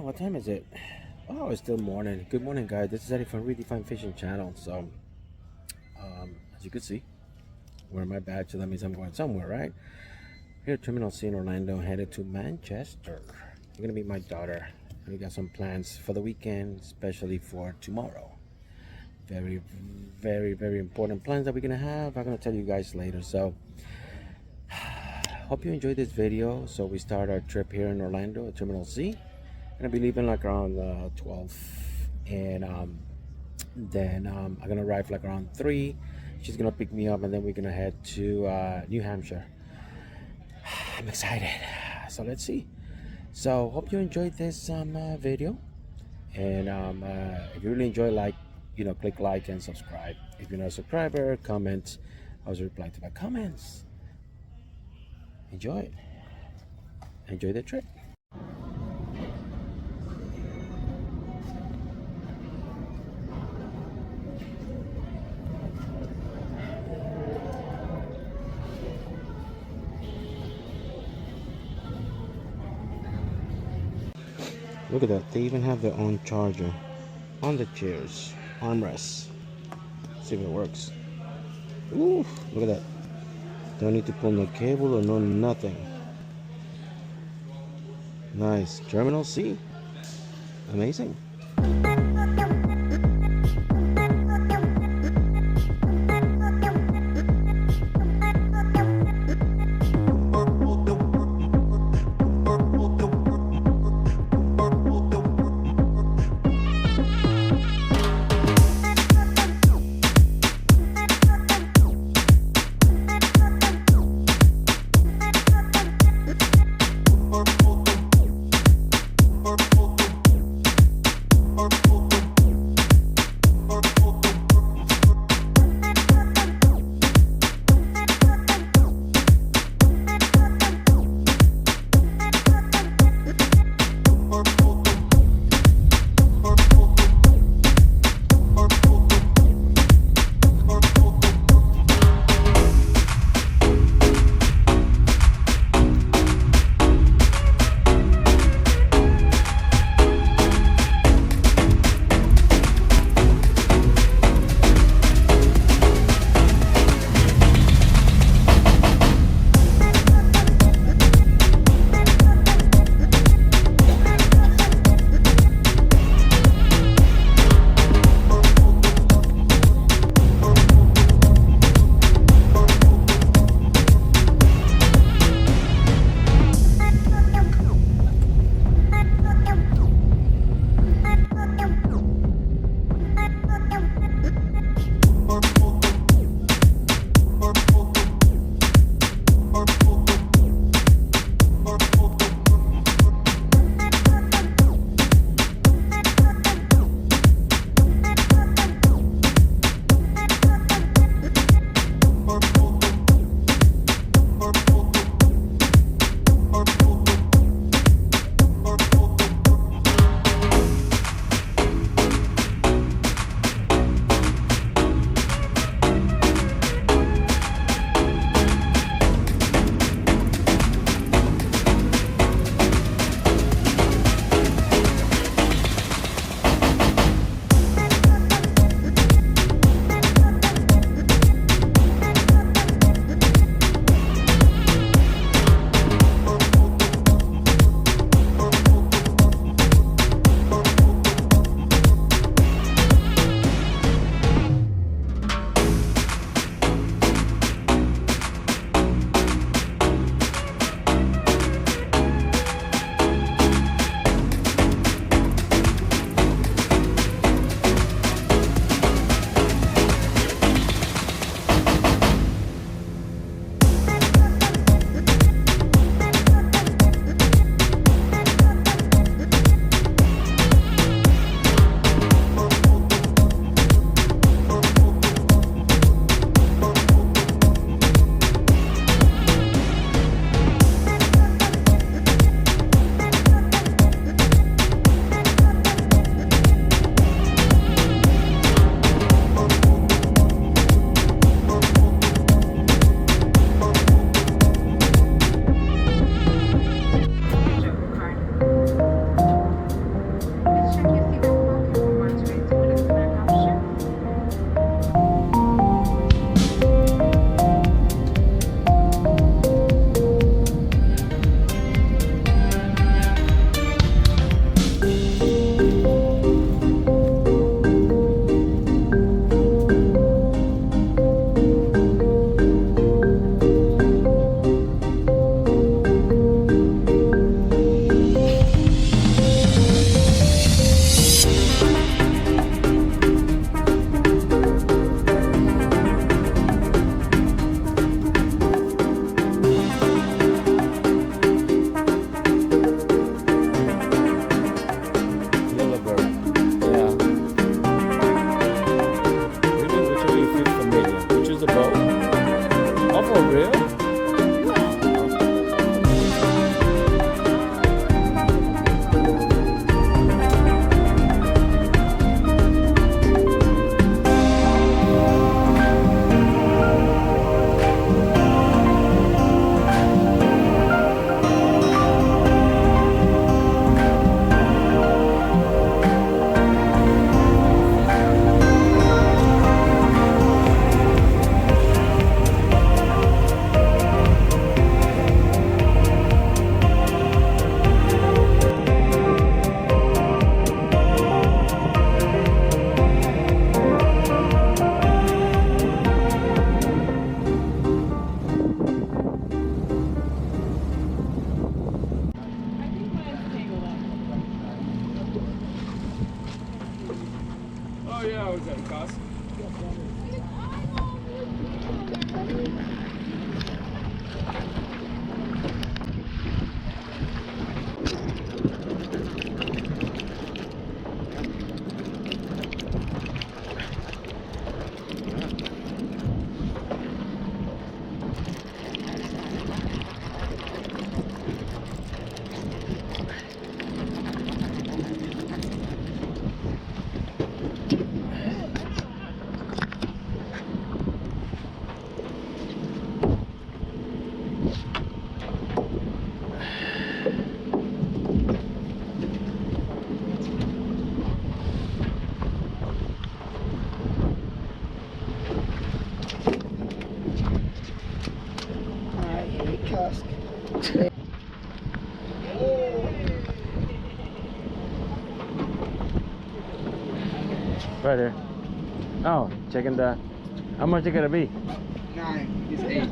what time is it? Oh, it's still morning. Good morning, guys. This is Eddie from Redefined Fishing Channel. So, as you can see, wearing my badge, so that means I'm going somewhere, right? Here at Terminal C in Orlando, headed to Manchester. I'm gonna meet my daughter. We got some plans for the weekend, especially for tomorrow. Very, very important plans that we're gonna have. I'm gonna tell you guys later. So, hope you enjoyed this video. So we start our trip here in Orlando at Terminal C. Gonna be leaving like around 12, and then I'm gonna arrive like around 3. She's gonna pick me up, and then we're gonna head to New Hampshire. I'm excited, so let's see. So hope you enjoyed this video, and if you really enjoy, click like and subscribe. If you're not a subscriber, comment. I always reply to my comments. Enjoy it. Enjoy the trip. Look at that, they even have their own charger on the chairs, armrests. See if it works. Ooh, look at that. Don't need to pull no cable or no nothing. Nice. Terminal C. Amazing. Cusk. Right here. Oh, checking the. How much it gonna be? 9. He's 8.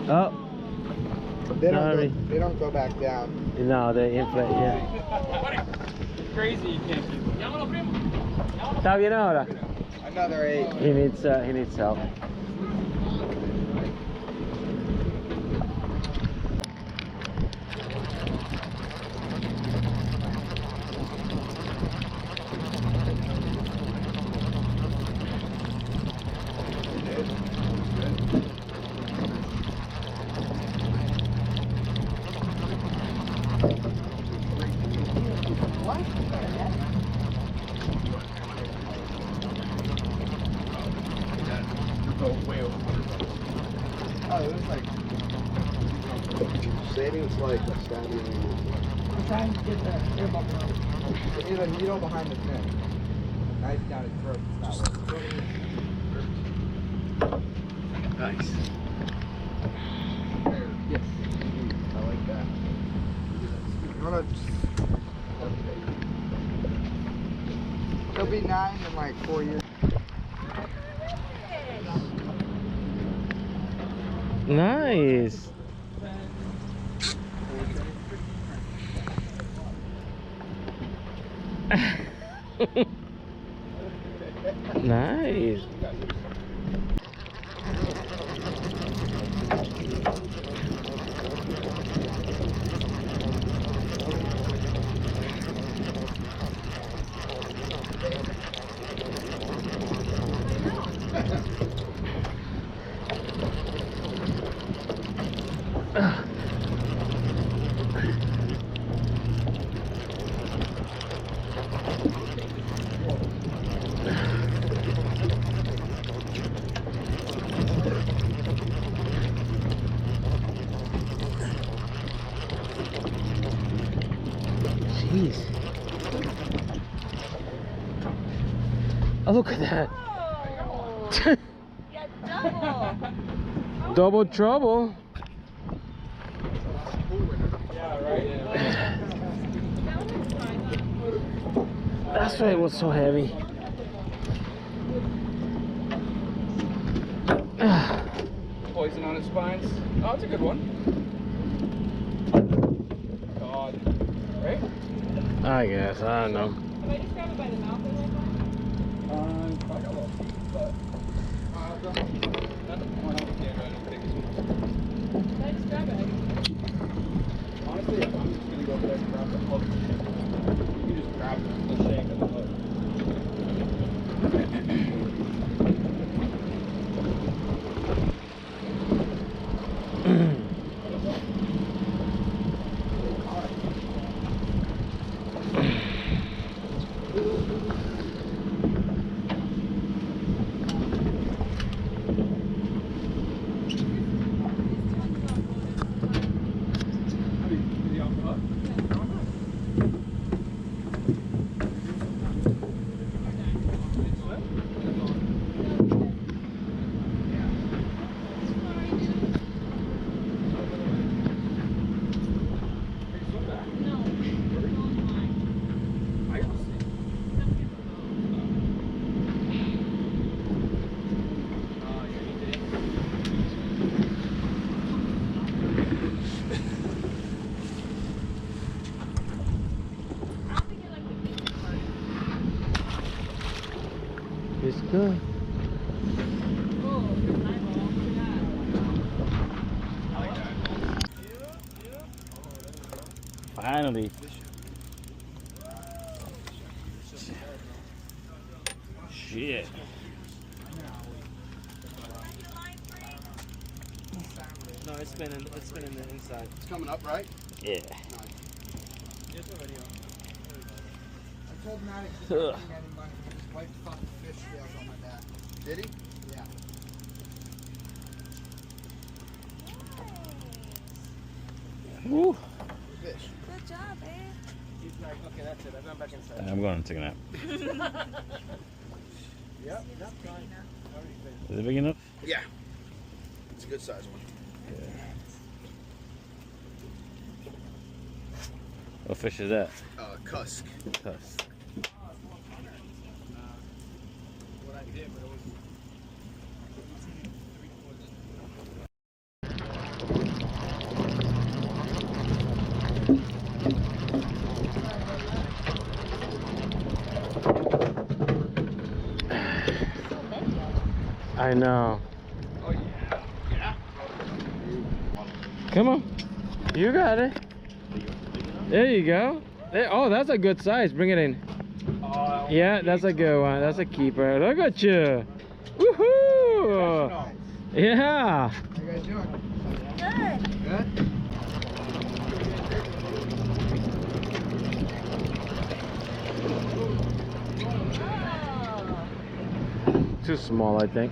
Oh. Sorry. They don't go back down. No, they inflate. Yeah. Crazy, you can't keep it. Está bien ahora. Another 8. He needs help. Oh, it was like savings like standing. I'm trying to get the air bubble out. There's a needle behind the fin. Knife down his throat. It's not working. Nice. Yes. I like that. You wanna He'll be 9 in like 4 years. Nice. Nice. Jeez. Oh, look at that. Yeah, double. Double trouble. Yeah, right? That's why it was so heavy. Poison on his spines. Oh, that's a good one. God. Right? I guess, I don't know. If I just grab it by the mouth, is that fine? Probably got a little feet, but. Not the point of the camera, I don't think it's If I just grab it, I can... honestly, I'm just gonna go over there and grab the hook. You can just grab the shank of the hook. It's good. Finally. Shit. No, it's spinning the inside. It's coming up, right? Yeah. I told Matt he didn't bring any money. He just wiped fucking fish scales on my back. Did he? Yeah. Woo. Fish. Good job, babe. He's like, okay, that's it. I'm going back inside. I'm going to take a nap. Yep. Is it big enough? Yeah. It's a good size one. What fish is that? Cusk. Cusk. What I did, but it was. I know. Oh yeah. Yeah. Come on. You got it. There you go. There, oh, that's a good size. Bring it in. Yeah, that's a good one. That's a keeper. Look at you. Woohoo! Yeah. How you guys doing? Good. Good? Too small, I think.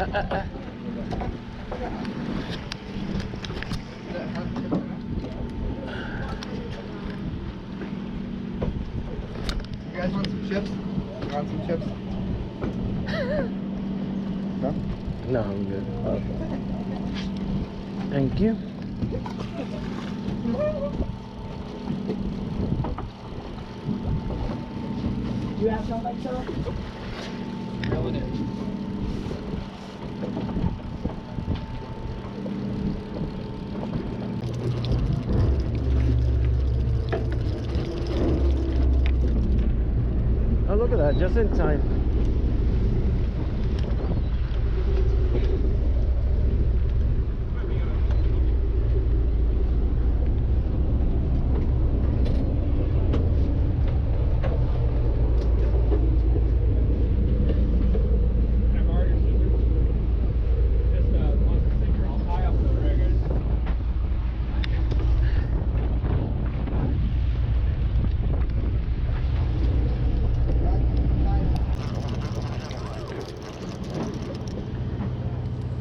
You guys want some chips? You want some chips? No? No, I'm good. Thank you. You have no like so? Reeling it. Oh, look at that, just in time.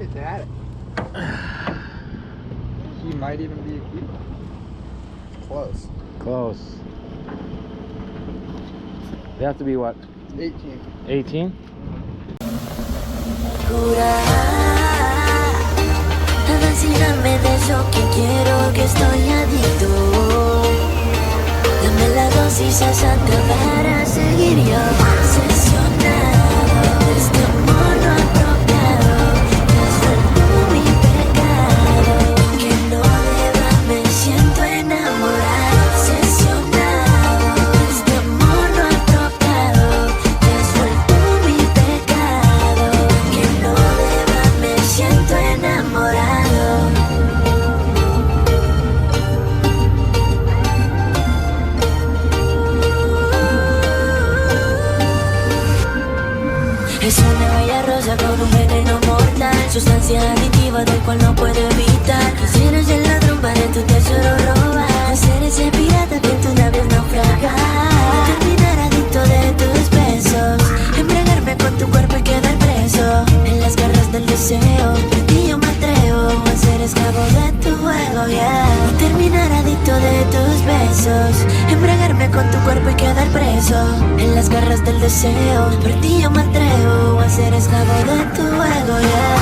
It's at it. He might even be a keeper. Close. Close. They have to be what? 18. 18? Vacílame de eso que quiero, que estoy adicto. Dame la dosis exacta para seguir yo obsesionado de este amor no apropiado, que es mi pecado. Que no deba, me siento enamorado, obsesionado de este amor no apropiado, que es mi pecado. Que no deba, me siento enamorado. Es una bella rosa con un veneno mortal, sustancia aditiva del cual no puedo evitar. Quisiera ser ladrón para tu tesoro robar, ser ese pirata que en tus labios naufragar, terminar adicto de tus besos, embriagarme con tu cuerpo y quedar preso en las garras del deseo. De ti yo me atrevo a ser esclavo de tu juego, yeah. Terminar adicto de tus besos, embriagarme con tu cuerpo y quedar preso en las garras del deseo. Por ti yo me atrevo a ser esclavo de tu juego, yeah.